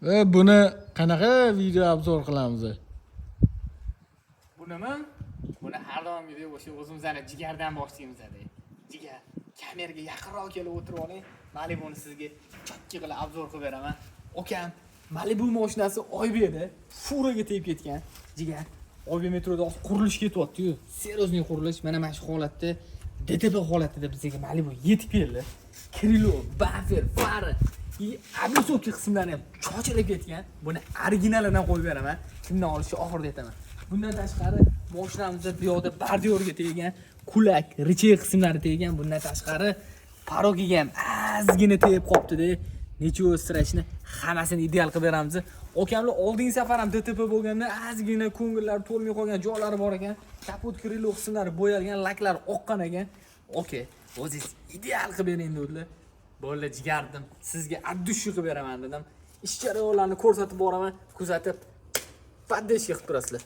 Buni qanaqa video obzor qilamiz? Bunimi? Buni har doimgidek o'sha o'zimizning jigardan boshlaymiz edi. Jigar, kameraga yaqinroq kelib o'tirib oling. Malibuni sizga chakki qilib obzor qilib beraman. Okam, Malibu mashinasi Oybeda furaga tegib ketgan. Jigar, Oybe metroda qurilish ketyapti-yu. Seriozniy qurilish. Mana shu holatda DTP holatida bizga Malibu yetib keldi. Krilo, bumper, fari, abisovki qismlari ham chochilib ketgan. Buni originalidan qo'yib beraman. Kimdan olishni oxirida aytaman. Bundan tashqari mashinamizda bu yoqda bardiyorga teggan, kulak, richey qismlari teggan. Bundan tashqari parogiga ham ozgina tegib qopti-da. Necha o'stirashni hammasini ideal qilib beramiz. Okamlar oldingi safar ham DTP bo'lganda ozgina ko'ngillar to'lmay qolgan joylari bor ekan. Kapot krilo qismlari bo'yalgan, laklari oqqan ekan. Okey, o'zingiz ideal qilib bering dedilar. Bo'ldi jigardim. Sizga addushi qilib beraman dedim. Ish jarayonlarini ko'rsatib boraman, kuzatib, paddeshga qilib turasizlar.